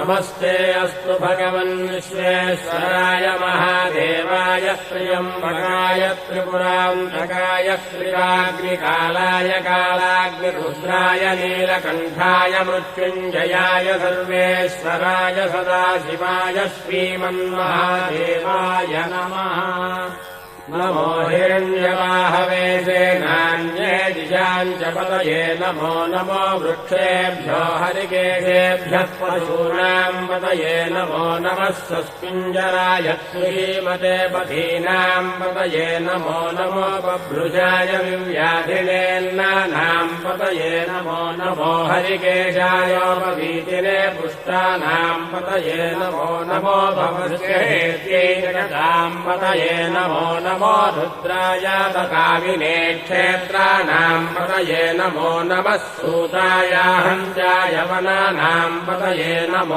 नमस्ते अस्तु भगवन् विश्वेश्वराय महादेवाय त्र्यम्बकाय त्रिपुरान्तकाय त्रिराग्निकालाय कालाग्निरुद्राय नीलकण्ठाय मृत्युञ्जयाय सर्वेश्वराय सदाशिवाय श्रीमन्महादेवाय नमः। नमो हिरण्यवाहवे सेनान्ये दिशाम् च पतये नमो नमो वृक्षेभ्यो हरिकेशेभ्यः पशूनाम् पतये नमो नमः स्वस्मिञ्जराय श्रीमते पथीनाम् पतये नमो नमो बभ्रुजाय विव्याधिनेन्नानाम् पतये नमो नमो हरिकेशायोपवीतिने पुष्टानाम् पतये नमो नमो भवस्येत्यै जगताम् पतये नमो नमो रुद्राय कामिने क्षेत्राणाम् पतये नमो नमः सूताय हंसाय वनानाम् पतये नमो